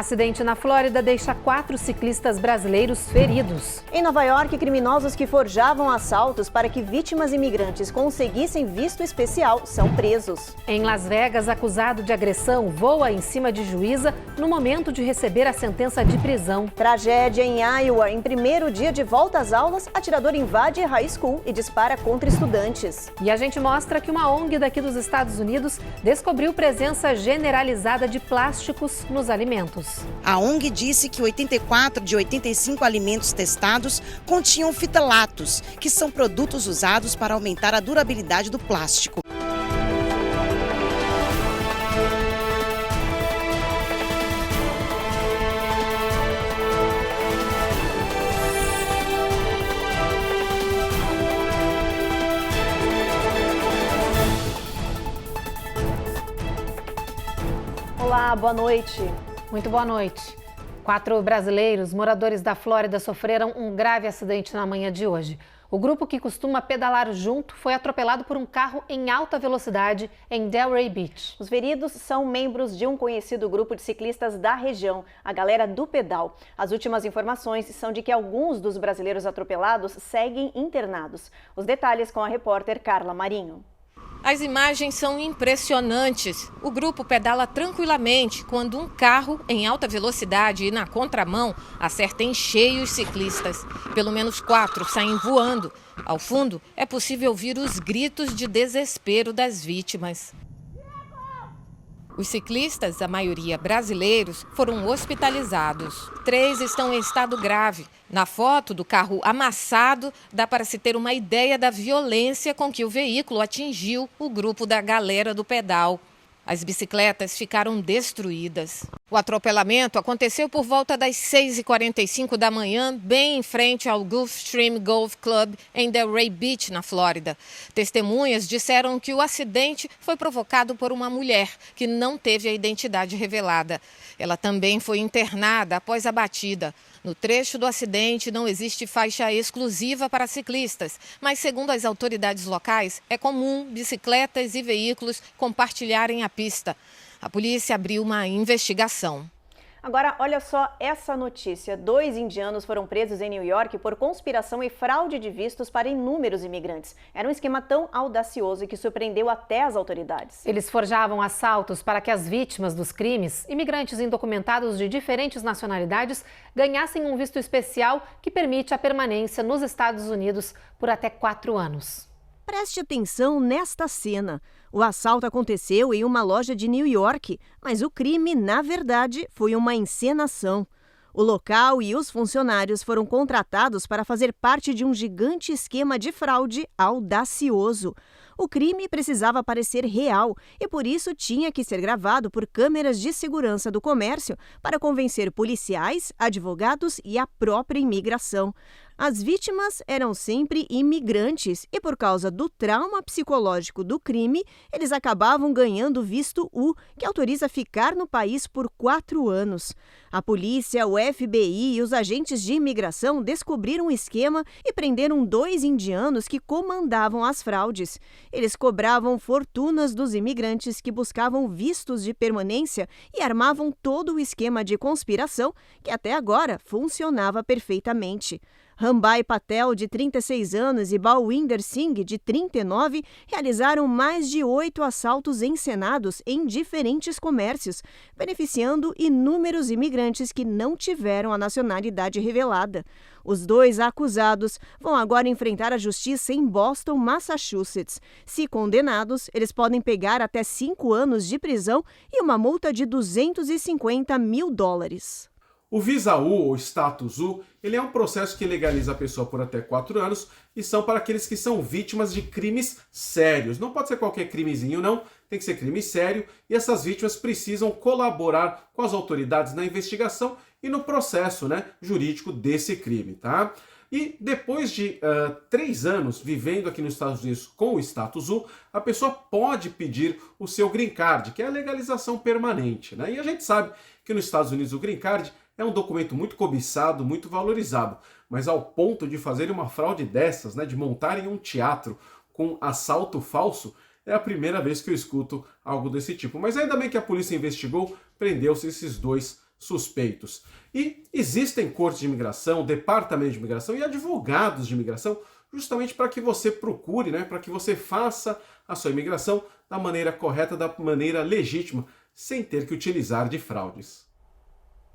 Acidente na Flórida deixa 4 ciclistas brasileiros feridos. Em Nova York, criminosos que forjavam assaltos para que vítimas imigrantes conseguissem visto especial são presos. Em Las Vegas, acusado de agressão voa em cima de juíza no momento de receber a sentença de prisão. Tragédia em Iowa. Em primeiro dia de volta às aulas, atirador invade high school e dispara contra estudantes. E a gente mostra que uma ONG daqui dos Estados Unidos descobriu presença generalizada de plásticos nos alimentos. A ONG disse que 84 de 85 alimentos testados continham fitalatos, que são produtos usados para aumentar a durabilidade do plástico. Olá, boa noite. Muito boa noite. 4 brasileiros moradores da Flórida sofreram um grave acidente na manhã de hoje. O grupo que costuma pedalar junto foi atropelado por um carro em alta velocidade em Delray Beach. Os feridos são membros de um conhecido grupo de ciclistas da região, a Galera do Pedal. As últimas informações são de que alguns dos brasileiros atropelados seguem internados. Os detalhes com a repórter Carla Marinho. As imagens são impressionantes. O grupo pedala tranquilamente quando um carro em alta velocidade e na contramão acerta em cheio os ciclistas. Pelo menos 4 saem voando. Ao fundo, é possível ouvir os gritos de desespero das vítimas. Os ciclistas, a maioria brasileiros, foram hospitalizados. 3 estão em estado grave. Na foto do carro amassado, dá para se ter uma ideia da violência com que o veículo atingiu o grupo da Galera do Pedal. As bicicletas ficaram destruídas. O atropelamento aconteceu por volta das 6h45 da manhã, bem em frente ao Gulfstream Golf Club, em Delray Beach, na Flórida. Testemunhas disseram que o acidente foi provocado por uma mulher que não teve a identidade revelada. Ela também foi internada após a batida. No trecho do acidente não existe faixa exclusiva para ciclistas, mas segundo as autoridades locais, é comum bicicletas e veículos compartilharem a pista. A polícia abriu uma investigação. Agora, olha só essa notícia. 2 indianos foram presos em New York por conspiração e fraude de vistos para inúmeros imigrantes. Era um esquema tão audacioso que surpreendeu até as autoridades. Eles forjavam assaltos para que as vítimas dos crimes, imigrantes indocumentados de diferentes nacionalidades, ganhassem um visto especial que permite a permanência nos Estados Unidos por até 4 anos. Preste atenção nesta cena. O assalto aconteceu em uma loja de New York, mas o crime, na verdade, foi uma encenação. O local e os funcionários foram contratados para fazer parte de um gigante esquema de fraude audacioso. O crime precisava parecer real e, por isso, tinha que ser gravado por câmeras de segurança do comércio para convencer policiais, advogados e a própria imigração. As vítimas eram sempre imigrantes e, por causa do trauma psicológico do crime, eles acabavam ganhando visto U, que autoriza ficar no país por 4 anos. A polícia, o FBI e os agentes de imigração descobriram o esquema e prenderam 2 indianos que comandavam as fraudes. Eles cobravam fortunas dos imigrantes que buscavam vistos de permanência e armavam todo o esquema de conspiração que até agora funcionava perfeitamente. Rambai Patel, de 36 anos, e Balwinder Singh, de 39, realizaram mais de 8 assaltos encenados em diferentes comércios, beneficiando inúmeros imigrantes que não tiveram a nacionalidade revelada. Os 2 acusados vão agora enfrentar a justiça em Boston, Massachusetts. Se condenados, eles podem pegar até 5 anos de prisão e uma multa de $250 mil. O Visa U, ou Status U, ele é um processo que legaliza a pessoa por até 4 anos e são para aqueles que são vítimas de crimes sérios. Não pode ser qualquer crimezinho, não. Tem que ser crime sério e essas vítimas precisam colaborar com as autoridades na investigação e no processo, jurídico desse crime, tá? E depois de 3 anos vivendo aqui nos Estados Unidos com o Status U, a pessoa pode pedir o seu Green Card, que é a legalização permanente, né? E a gente sabe que nos Estados Unidos o Green Card é um documento muito cobiçado, muito valorizado, mas ao ponto de fazerem uma fraude dessas, de montarem um teatro com assalto falso, é a primeira vez que eu escuto algo desse tipo. Mas ainda bem que a polícia investigou, prendeu-se esses 2 suspeitos. E existem cortes de imigração, departamento de imigração e advogados de imigração justamente para que você procure, para que você faça a sua imigração da maneira correta, da maneira legítima, sem ter que utilizar de fraudes.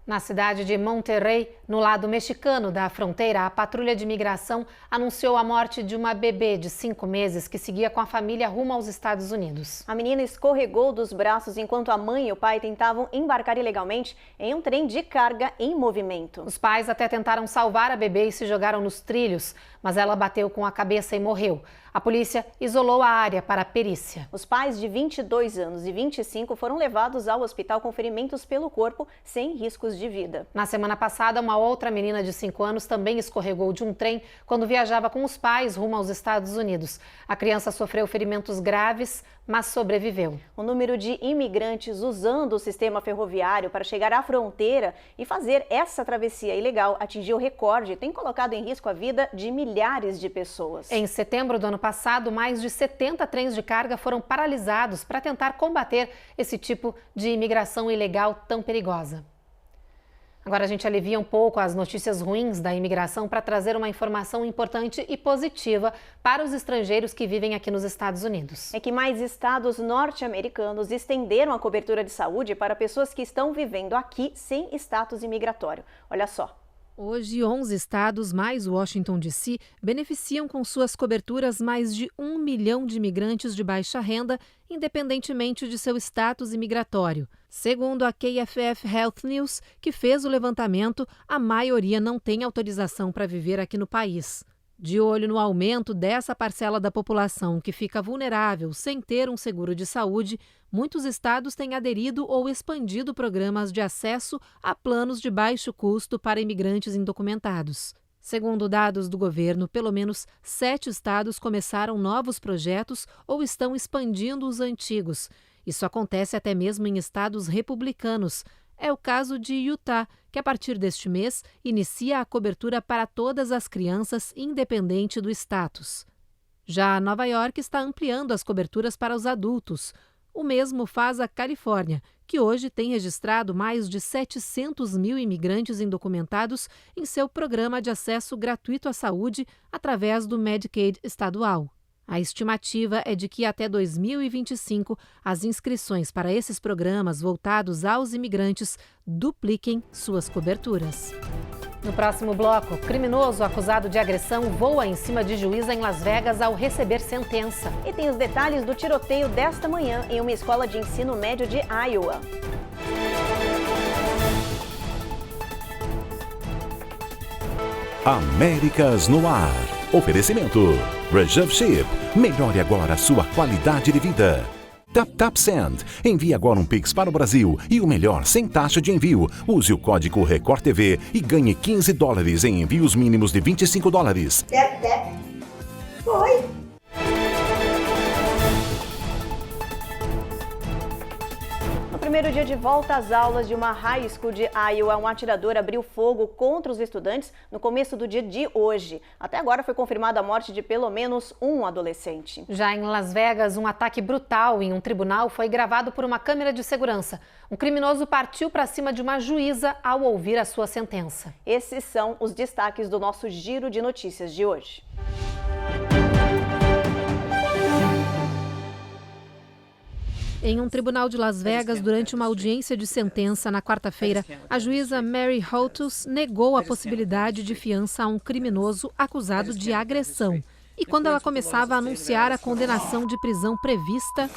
Na cidade de Monterrey, no lado mexicano da fronteira, a patrulha de imigração anunciou a morte de uma bebê de 5 meses que seguia com a família rumo aos Estados Unidos. A menina escorregou dos braços enquanto a mãe e o pai tentavam embarcar ilegalmente em um trem de carga em movimento. Os pais até tentaram salvar a bebê e se jogaram nos trilhos, mas ela bateu com a cabeça e morreu. A polícia isolou a área para a perícia. Os pais de 22 anos e 25 foram levados ao hospital com ferimentos pelo corpo, sem riscos de vida. Na semana passada, uma outra menina de 5 anos também escorregou de um trem quando viajava com os pais rumo aos Estados Unidos. A criança sofreu ferimentos graves, mas sobreviveu. O número de imigrantes usando o sistema ferroviário para chegar à fronteira e fazer essa travessia ilegal atingiu recorde e tem colocado em risco a vida de milhares de pessoas. Em setembro do ano passado, mais de 70 trens de carga foram paralisados para tentar combater esse tipo de imigração ilegal tão perigosa. Agora a gente alivia um pouco as notícias ruins da imigração para trazer uma informação importante e positiva para os estrangeiros que vivem aqui nos Estados Unidos. É que mais estados norte-americanos estenderam a cobertura de saúde para pessoas que estão vivendo aqui sem status imigratório. Olha só. Hoje, 11 estados, mais Washington, D.C., beneficiam com suas coberturas mais de 1 milhão de imigrantes de baixa renda, independentemente de seu status imigratório. Segundo a KFF Health News, que fez o levantamento, a maioria não tem autorização para viver aqui no país. De olho no aumento dessa parcela da população que fica vulnerável sem ter um seguro de saúde, muitos estados têm aderido ou expandido programas de acesso a planos de baixo custo para imigrantes indocumentados. Segundo dados do governo, pelo menos 7 estados começaram novos projetos ou estão expandindo os antigos. Isso acontece até mesmo em estados republicanos. É o caso de Utah, que a partir deste mês inicia a cobertura para todas as crianças, independente do status. Já Nova York está ampliando as coberturas para os adultos. O mesmo faz a Califórnia, que hoje tem registrado mais de 700 mil imigrantes indocumentados em seu programa de acesso gratuito à saúde através do Medicaid estadual. A estimativa é de que até 2025 as inscrições para esses programas voltados aos imigrantes dupliquem suas coberturas. No próximo bloco, criminoso acusado de agressão voa em cima de juíza em Las Vegas ao receber sentença. E tem os detalhes do tiroteio desta manhã em uma escola de ensino médio de Iowa. Américas no Ar. Oferecimento. Reserve Ship. Melhore agora a sua qualidade de vida. TapTap Send. Envie agora um Pix para o Brasil e o melhor sem taxa de envio. Use o código Record TV e ganhe $15 em envios mínimos de $25. Foi. No primeiro dia de volta às aulas de uma high school de Iowa, um atirador abriu fogo contra os estudantes no começo do dia de hoje. Até agora foi confirmada a morte de pelo menos um adolescente. Já em Las Vegas, um ataque brutal em um tribunal foi gravado por uma câmera de segurança. Um criminoso partiu para cima de uma juíza ao ouvir a sua sentença. Esses são os destaques do nosso giro de notícias de hoje. Em um tribunal de Las Vegas, durante uma audiência de sentença na quarta-feira, a juíza Mary Hotus negou a possibilidade de fiança a um criminoso acusado de agressão. E quando ela começava a anunciar a condenação de prisão prevista,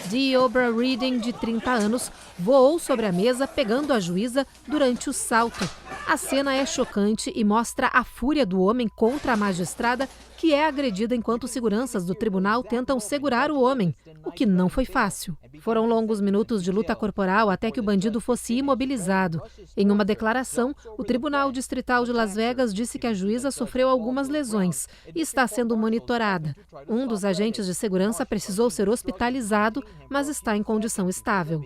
Deobra Reading, de 30 anos, voou sobre a mesa, pegando a juíza durante o salto. A cena é chocante e mostra a fúria do homem contra a magistrada, que é agredida enquanto seguranças do tribunal tentam segurar o homem, o que não foi fácil. Foram longos minutos de luta corporal até que o bandido fosse imobilizado. Em uma declaração, o Tribunal Distrital de Las Vegas disse que a juíza sofreu algumas lesões e está sendo monitorada. Um dos agentes de segurança precisou ser hospitalizado, mas está em condição estável.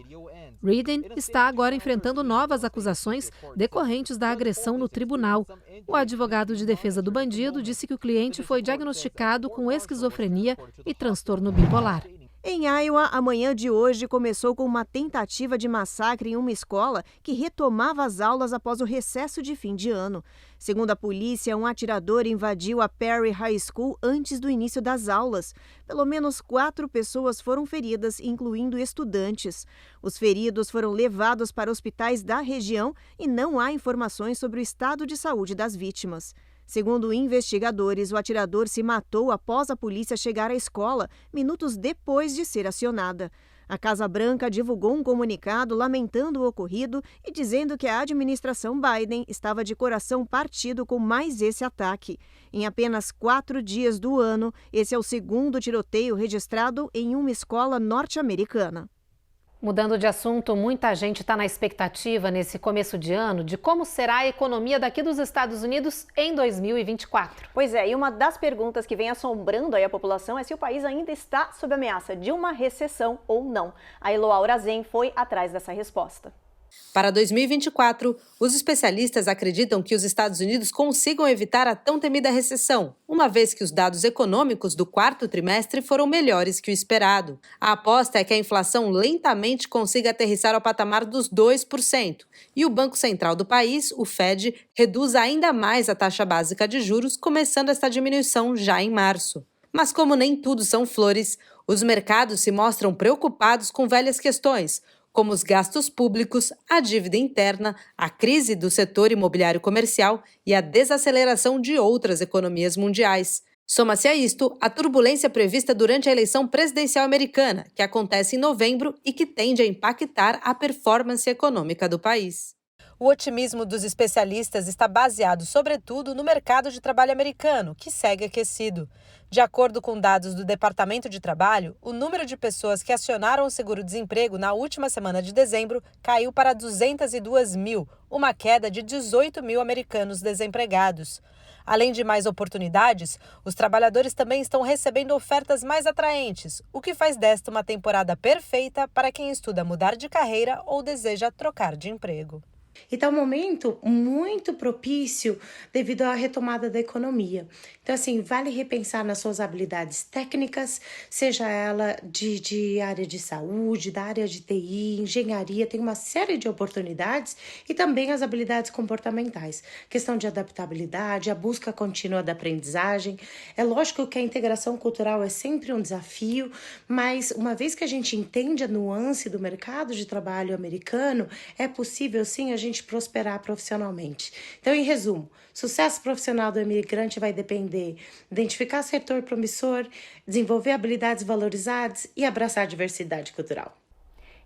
Reading está agora enfrentando novas acusações decorrentes da agressão no tribunal. O advogado de defesa do bandido disse que o cliente foi diagnosticado com esquizofrenia e transtorno bipolar. Em Iowa, a manhã de hoje começou com uma tentativa de massacre em uma escola que retomava as aulas após o recesso de fim de ano. Segundo a polícia, um atirador invadiu a Perry High School antes do início das aulas. Pelo menos 4 pessoas foram feridas, incluindo estudantes. Os feridos foram levados para hospitais da região e não há informações sobre o estado de saúde das vítimas. Segundo investigadores, o atirador se matou após a polícia chegar à escola, minutos depois de ser acionada. A Casa Branca divulgou um comunicado lamentando o ocorrido e dizendo que a administração Biden estava de coração partido com mais esse ataque. Em apenas 4 dias do ano, esse é o segundo tiroteio registrado em uma escola norte-americana. Mudando de assunto, muita gente está na expectativa nesse começo de ano de como será a economia daqui dos Estados Unidos em 2024. Pois é, e uma das perguntas que vem assombrando aí a população é se o país ainda está sob ameaça de uma recessão ou não. A Eloá Urazen foi atrás dessa resposta. Para 2024, os especialistas acreditam que os Estados Unidos consigam evitar a tão temida recessão, uma vez que os dados econômicos do 4º trimestre foram melhores que o esperado. A aposta é que a inflação lentamente consiga aterrissar ao patamar dos 2%, e o Banco Central do país, o Fed, reduz ainda mais a taxa básica de juros, começando esta diminuição já em março. Mas como nem tudo são flores, os mercados se mostram preocupados com velhas questões, como os gastos públicos, a dívida interna, a crise do setor imobiliário comercial e a desaceleração de outras economias mundiais. Soma-se a isto a turbulência prevista durante a eleição presidencial americana, que acontece em novembro e que tende a impactar a performance econômica do país. O otimismo dos especialistas está baseado, sobretudo, no mercado de trabalho americano, que segue aquecido. De acordo com dados do Departamento de Trabalho, o número de pessoas que acionaram o seguro-desemprego na última semana de dezembro caiu para 202 mil, uma queda de 18 mil americanos desempregados. Além de mais oportunidades, os trabalhadores também estão recebendo ofertas mais atraentes, o que faz desta uma temporada perfeita para quem estuda mudar de carreira ou deseja trocar de emprego. E está um momento muito propício devido à retomada da economia. Então, assim, vale repensar nas suas habilidades técnicas, seja ela de área de saúde, da área de TI, engenharia, tem uma série de oportunidades e também as habilidades comportamentais. Questão de adaptabilidade, a busca contínua da aprendizagem. É lógico que a integração cultural é sempre um desafio, mas uma vez que a gente entende a nuance do mercado de trabalho americano, é possível sim a gente prosperar profissionalmente. Então, em resumo, sucesso profissional do imigrante vai depender de identificar setor promissor, desenvolver habilidades valorizadas e abraçar a diversidade cultural.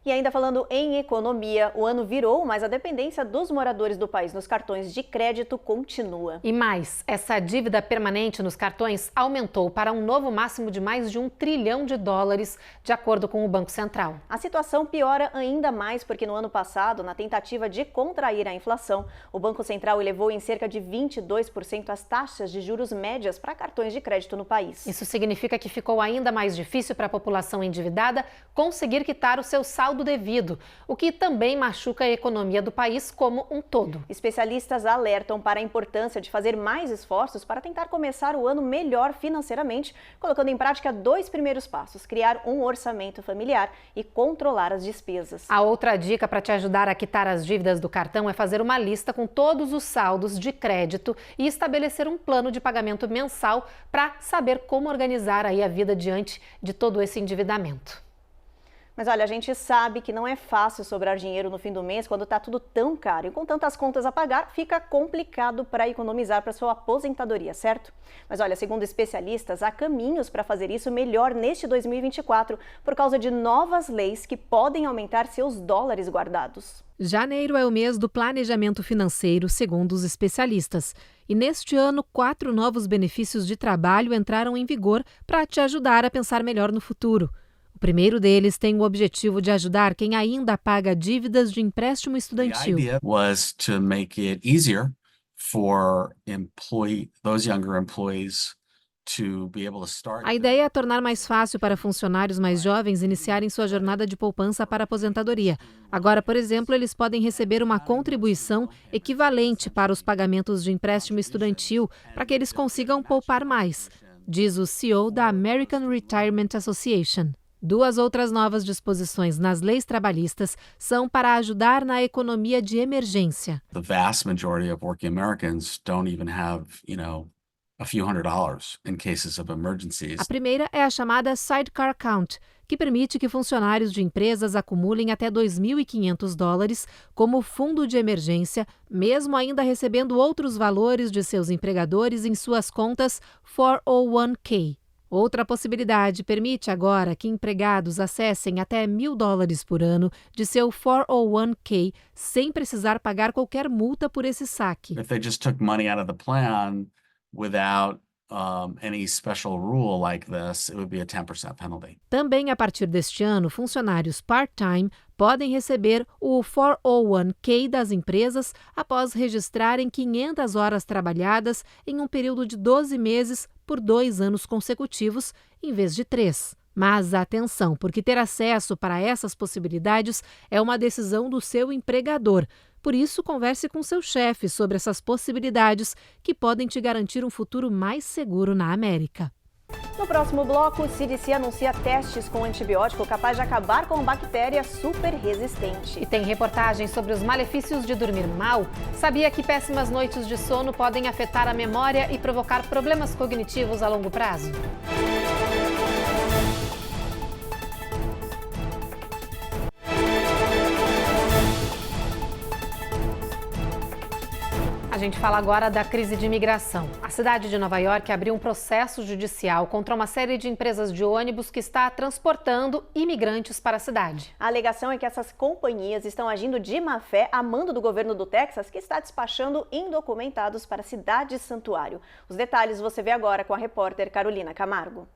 E ainda falando em economia, o ano virou, mas a dependência dos moradores do país nos cartões de crédito continua. E mais, essa dívida permanente nos cartões aumentou para um novo máximo de mais de $1 trilhão, de acordo com o Banco Central. A situação piora ainda mais porque no ano passado, na tentativa de contrair a inflação, o Banco Central elevou em cerca de 22% as taxas de juros médias para cartões de crédito no país. Isso significa que ficou ainda mais difícil para a população endividada conseguir quitar o seu saldo devido, o que também machuca a economia do país como um todo. Especialistas alertam para a importância de fazer mais esforços para tentar começar o ano melhor financeiramente, colocando em prática 2 primeiros passos: criar um orçamento familiar e controlar as despesas. A outra dica para te ajudar a quitar as dívidas do cartão é fazer uma lista com todos os saldos de crédito e estabelecer um plano de pagamento mensal para saber como organizar aí a vida diante de todo esse endividamento. Mas olha, a gente sabe que não é fácil sobrar dinheiro no fim do mês quando está tudo tão caro. E com tantas contas a pagar, fica complicado para economizar para sua aposentadoria, certo? Mas olha, segundo especialistas, há caminhos para fazer isso melhor neste 2024 por causa de novas leis que podem aumentar seus dólares guardados. Janeiro é o mês do planejamento financeiro, segundo os especialistas. E neste ano, 4 novos benefícios de trabalho entraram em vigor para te ajudar a pensar melhor no futuro. O primeiro deles tem o objetivo de ajudar quem ainda paga dívidas de empréstimo estudantil. The idea was to make it easier for those younger employees to be able to start. A ideia é tornar mais fácil para funcionários mais jovens iniciarem sua jornada de poupança para a aposentadoria. Agora, por exemplo, eles podem receber uma contribuição equivalente para os pagamentos de empréstimo estudantil para que eles consigam poupar mais, diz o CEO da American Retirement Association. 2 outras novas disposições nas leis trabalhistas são para ajudar na economia de emergência. The vast majority of working Americans don't even have, a few $100 in cases of emergencies. A primeira é a chamada Sidecar Account, que permite que funcionários de empresas acumulem até $2.500 como fundo de emergência, mesmo ainda recebendo outros valores de seus empregadores em suas contas 401k. Outra possibilidade permite agora que empregados acessem até $1.000 por ano de seu 401k sem precisar pagar qualquer multa por esse saque. If they just took money out of the plan without any special rule like this, it would be a 10% penalty. Também a partir deste ano, funcionários part-time podem receber o 401k das empresas após registrarem 500 horas trabalhadas em um período de 12 meses por 2 anos consecutivos, em vez de 3. Mas atenção, porque ter acesso para essas possibilidades é uma decisão do seu empregador. Por isso, converse com seu chefe sobre essas possibilidades que podem te garantir um futuro mais seguro na América. No próximo bloco, o CDC anuncia testes com antibiótico capaz de acabar com bactéria super resistente. E tem reportagens sobre os malefícios de dormir mal? Sabia que péssimas noites de sono podem afetar a memória e provocar problemas cognitivos a longo prazo? A gente fala agora da crise de imigração. A cidade de Nova York abriu um processo judicial contra uma série de empresas de ônibus que está transportando imigrantes para a cidade. A alegação é que essas companhias estão agindo de má fé a mando do governo do Texas, que está despachando indocumentados para a cidade santuário. Os detalhes você vê agora com a repórter Carolina Camargo.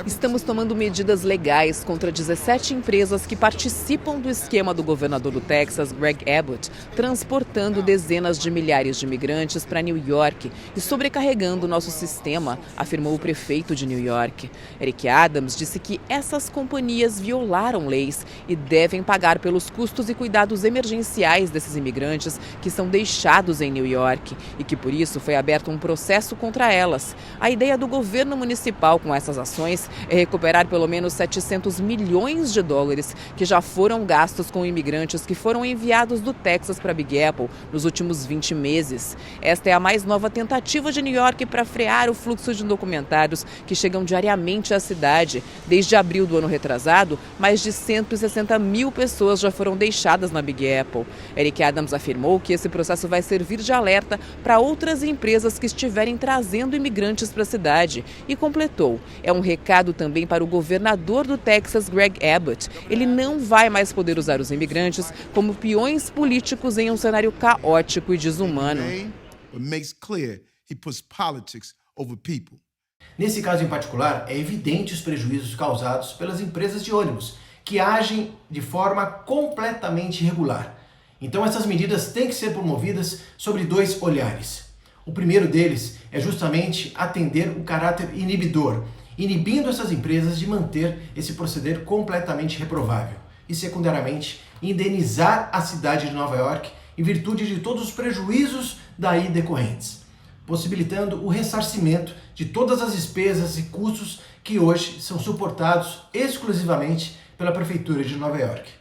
Estamos tomando medidas legais contra 17 empresas que participam do esquema do governador do Texas, Greg Abbott, transportando dezenas de milhares de imigrantes para New York e sobrecarregando nosso sistema, afirmou o prefeito de New York. Eric Adams disse que essas companhias violaram leis e devem pagar pelos custos e cuidados emergenciais desses imigrantes que são deixados em New York e que por isso foi aberto um processo contra elas. A ideia do governo municipal com essas ações é recuperar pelo menos $700 milhões que já foram gastos com imigrantes que foram enviados do Texas para Big Apple nos últimos 20 meses. Esta é a mais nova tentativa de New York para frear o fluxo de indocumentados que chegam diariamente à cidade. Desde abril do ano retrasado, mais de 160 mil pessoas já foram deixadas na Big Apple. Eric Adams afirmou que esse processo vai servir de alerta para outras empresas que estiverem trazendo imigrantes para a cidade e completou. É um recado também para o governador do Texas, Greg Abbott. Ele não vai mais poder usar os imigrantes como peões políticos em um cenário caótico e desumano. Nesse caso em particular, é evidente os prejuízos causados pelas empresas de ônibus, que agem de forma completamente irregular. Então essas medidas têm que ser promovidas sobre 2 olhares. O primeiro deles é justamente atender o caráter inibidor, inibindo essas empresas de manter esse proceder completamente reprovável. E, secundariamente, indenizar a cidade de Nova York em virtude de todos os prejuízos daí decorrentes, possibilitando o ressarcimento de todas as despesas e custos que hoje são suportados exclusivamente pela Prefeitura de Nova York.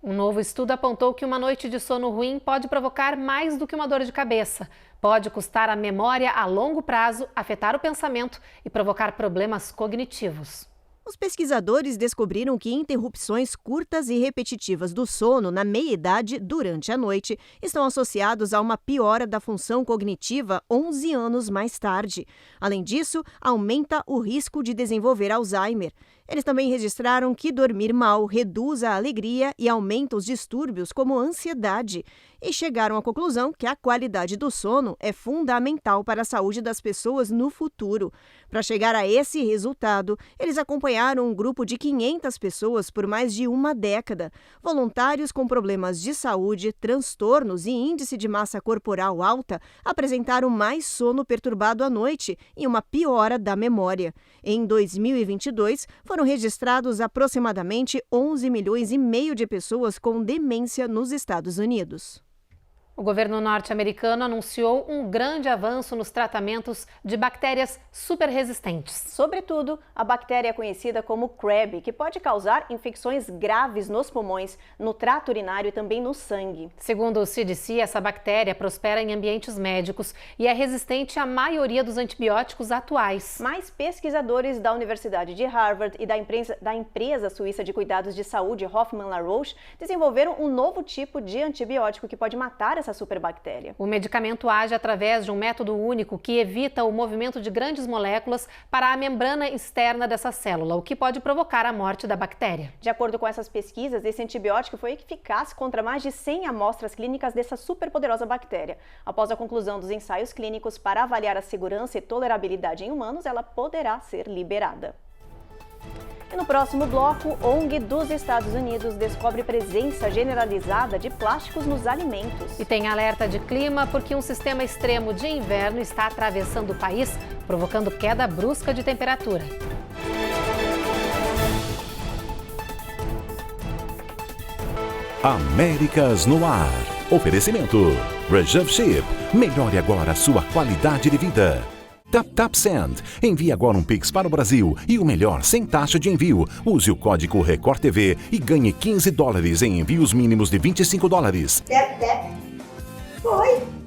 Um novo estudo apontou que uma noite de sono ruim pode provocar mais do que uma dor de cabeça. Pode custar a memória a longo prazo, afetar o pensamento e provocar problemas cognitivos. Os pesquisadores descobriram que interrupções curtas e repetitivas do sono na meia-idade durante a noite estão associados a uma piora da função cognitiva 11 anos mais tarde. Além disso, aumenta o risco de desenvolver Alzheimer. Eles também registraram que dormir mal reduz a alegria e aumenta os distúrbios como ansiedade. E chegaram à conclusão que a qualidade do sono é fundamental para a saúde das pessoas no futuro. Para chegar a esse resultado, eles acompanharam um grupo de 500 pessoas por mais de uma década. Voluntários com problemas de saúde, transtornos e índice de massa corporal alta apresentaram mais sono perturbado à noite e uma piora da memória. Em 2022, foram registrados aproximadamente 11,5 milhões de pessoas com demência nos Estados Unidos. O governo norte-americano anunciou um grande avanço nos tratamentos de bactérias superresistentes. Sobretudo, a bactéria conhecida como Crab, que pode causar infecções graves nos pulmões, no trato urinário e também no sangue. Segundo o CDC, essa bactéria prospera em ambientes médicos e é resistente à maioria dos antibióticos atuais. Mas pesquisadores da Universidade de Harvard e da empresa suíça de cuidados de saúde Hoffmann La Roche desenvolveram um novo tipo de antibiótico que pode matar essa superbactéria. O medicamento age através de um método único que evita o movimento de grandes moléculas para a membrana externa dessa célula, o que pode provocar a morte da bactéria. De acordo com essas pesquisas, esse antibiótico foi eficaz contra mais de 100 amostras clínicas dessa superpoderosa bactéria. Após a conclusão dos ensaios clínicos para avaliar a segurança e tolerabilidade em humanos, ela poderá ser liberada. E no próximo bloco, ONG dos Estados Unidos descobre presença generalizada de plásticos nos alimentos. E tem alerta de clima porque um sistema extremo de inverno está atravessando o país, provocando queda brusca de temperatura. Américas no Ar. Oferecimento. Rejuv Ship. Melhore agora a sua qualidade de vida. Tap Send. Envie agora um Pix para o Brasil e o melhor sem taxa de envio. Use o código Record TV e ganhe $15 em envios mínimos de $25. Foi.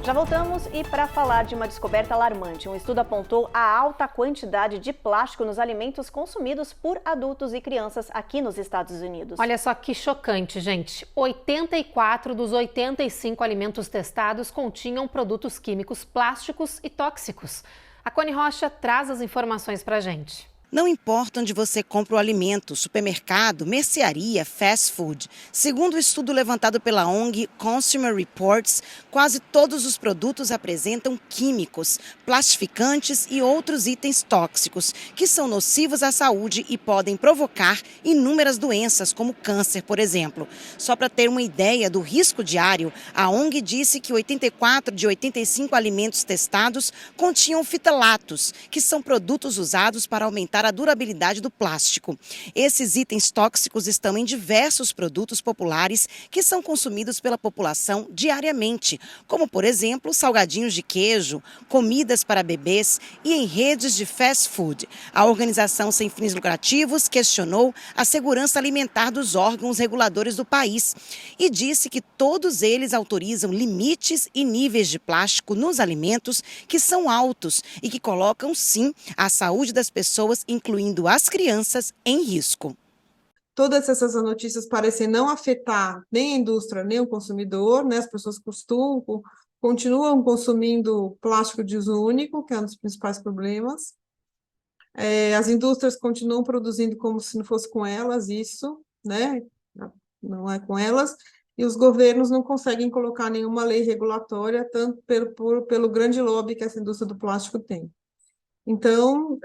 Já voltamos e para falar de uma descoberta alarmante, um estudo apontou a alta quantidade de plástico nos alimentos consumidos por adultos e crianças aqui nos Estados Unidos. Olha só que chocante, gente. 84 dos 85 alimentos testados continham produtos químicos plásticos e tóxicos. A Cone Rocha traz as informações para a gente. Não importa onde você compra o alimento, supermercado, mercearia, fast food. Segundo o estudo levantado pela ONG Consumer Reports, quase todos os produtos apresentam químicos, plastificantes e outros itens tóxicos, que são nocivos à saúde e podem provocar inúmeras doenças, como câncer, por exemplo. Só para ter uma ideia do risco diário, a ONG disse que 84 de 85 alimentos testados continham fitalatos, que são produtos usados para aumentar a durabilidade do plástico. Esses itens tóxicos estão em diversos produtos populares que são consumidos pela população diariamente, como, por exemplo, salgadinhos de queijo, comidas para bebês e em redes de fast food. A organização sem fins lucrativos questionou a segurança alimentar dos órgãos reguladores do país e disse que todos eles autorizam limites e níveis de plástico nos alimentos que são altos e que colocam, sim, a saúde das pessoas, incluindo as crianças, em risco. Todas essas notícias parecem não afetar nem a indústria, nem o consumidor, né? As pessoas continuam consumindo plástico de uso único, que é um dos principais problemas. As indústrias continuam produzindo como se não fosse com elas, isso, né? Não é com elas. E os governos não conseguem colocar nenhuma lei regulatória, tanto pelo grande lobby que essa indústria do plástico tem. Então,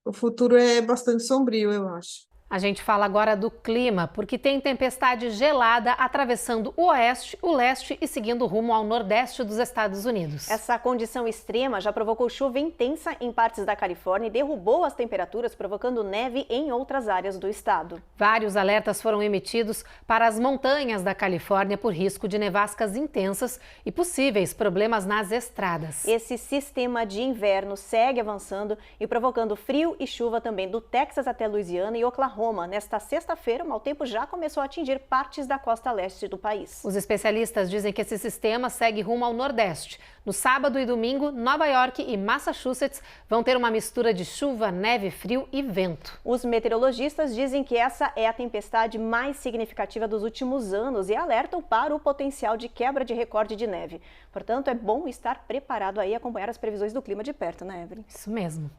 o futuro é bastante sombrio, eu acho. A gente fala agora do clima, porque tem tempestade gelada atravessando o oeste, o leste e seguindo rumo ao nordeste dos Estados Unidos. Essa condição extrema já provocou chuva intensa em partes da Califórnia e derrubou as temperaturas, provocando neve em outras áreas do estado. Vários alertas foram emitidos para as montanhas da Califórnia por risco de nevascas intensas e possíveis problemas nas estradas. Esse sistema de inverno segue avançando e provocando frio e chuva também do Texas até Louisiana e Oklahoma. Nesta sexta-feira, o mau tempo já começou a atingir partes da costa leste do país. Os especialistas dizem que esse sistema segue rumo ao nordeste. No sábado e domingo, Nova York e Massachusetts vão ter uma mistura de chuva, neve, frio e vento. Os meteorologistas dizem que essa é a tempestade mais significativa dos últimos anos e alertam para o potencial de quebra de recorde de neve. Portanto, é bom estar preparado aí e acompanhar as previsões do clima de perto, né, Evelyn? Isso mesmo.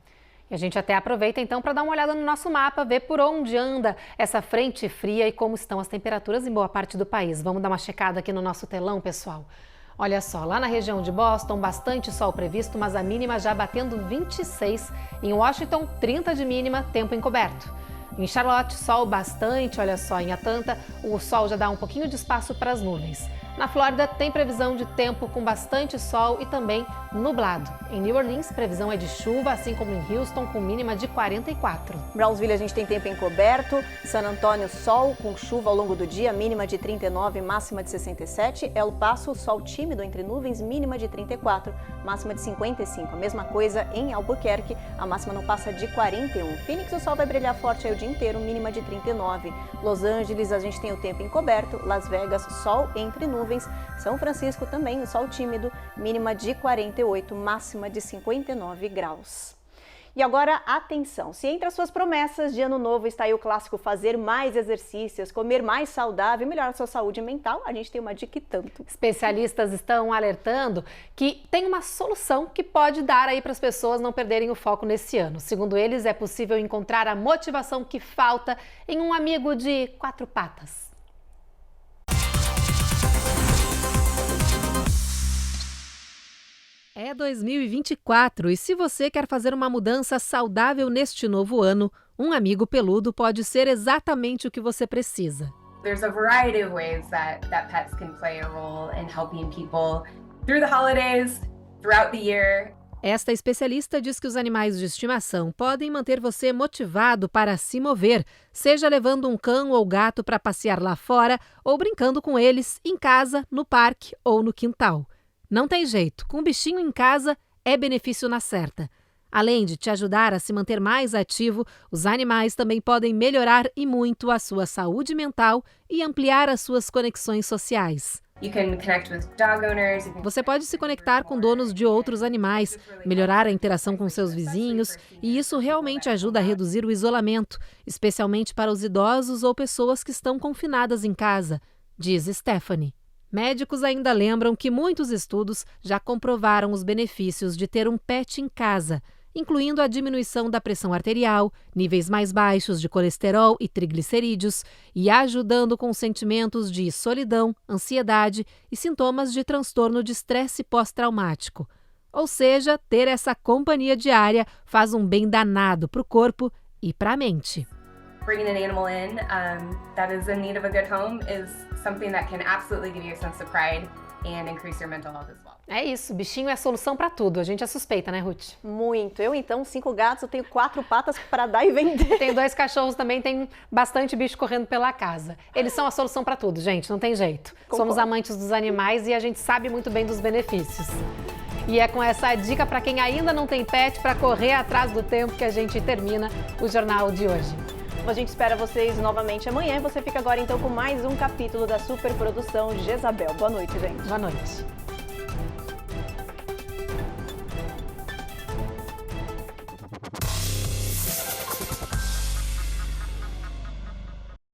E a gente até aproveita então para dar uma olhada no nosso mapa, ver por onde anda essa frente fria e como estão as temperaturas em boa parte do país. Vamos dar uma checada aqui no nosso telão, pessoal. Olha só, lá na região de Boston, bastante sol previsto, mas a mínima já batendo 26. Em Washington, 30 de mínima, tempo encoberto. Em Charlotte, sol bastante, olha só, em Atlanta, o sol já dá um pouquinho de espaço para as nuvens. Na Flórida, tem previsão de tempo com bastante sol e também nublado. Em New Orleans, previsão é de chuva, assim como em Houston, com mínima de 44. Brownsville, a gente tem tempo encoberto. San Antônio, sol com chuva ao longo do dia, mínima de 39, máxima de 67. El Paso, sol tímido entre nuvens, mínima de 34, máxima de 55. A mesma coisa em Albuquerque, a máxima não passa de 41. Phoenix, o sol vai brilhar forte aí o dia inteiro, mínima de 39. Los Angeles, a gente tem o tempo encoberto. Las Vegas, sol entre nuvens. São Francisco também, o sol tímido, mínima de 48, máxima de 59 graus. E agora, atenção, se entre as suas promessas de ano novo está aí o clássico fazer mais exercícios, comer mais saudável e melhorar a sua saúde mental, a gente tem uma dica e tanto. Especialistas estão alertando que tem uma solução que pode dar aí para as pessoas não perderem o foco nesse ano. Segundo eles, é possível encontrar a motivação que falta em um amigo de 4 patas. É 2024 e se você quer fazer uma mudança saudável neste novo ano, um amigo peludo pode ser exatamente o que você precisa. There's a variety of ways that pets can play a role in helping people through the holidays, throughout the year. Esta especialista diz que os animais de estimação podem manter você motivado para se mover, seja levando um cão ou gato para passear lá fora ou brincando com eles em casa, no parque ou no quintal. Não tem jeito, com um bichinho em casa é benefício na certa. Além de te ajudar a se manter mais ativo, os animais também podem melhorar e muito a sua saúde mental e ampliar as suas conexões sociais. Você pode se conectar com donos de outros animais, melhorar a interação com seus vizinhos, e isso realmente ajuda a reduzir o isolamento, especialmente para os idosos ou pessoas que estão confinadas em casa, diz Stephanie. Médicos ainda lembram que muitos estudos já comprovaram os benefícios de ter um pet em casa, incluindo a diminuição da pressão arterial, níveis mais baixos de colesterol e triglicerídeos, e ajudando com sentimentos de solidão, ansiedade e sintomas de transtorno de estresse pós-traumático. Ou seja, ter essa companhia diária faz um bem danado para o corpo e para a mente. Bringing an animal in that is in need of a good home is something that can absolutely give you a sense of pride and increase your mental health as well. É isso, bichinho é a solução para tudo. A gente é suspeita, né, Ruth? Muito. Eu, então, 5 gatos, eu tenho 4 patas para dar e vender. Tenho 2 cachorros também, tem bastante bicho correndo pela casa. Eles são a solução para tudo, gente, não tem jeito. Concordo. Somos amantes dos animais e a gente sabe muito bem dos benefícios. E é com essa dica para quem ainda não tem pet, para correr atrás do tempo, que a gente termina o Jornal de hoje. A gente espera vocês novamente amanhã e você fica agora então com mais um capítulo da superprodução Jezabel. Boa noite, gente. Boa noite.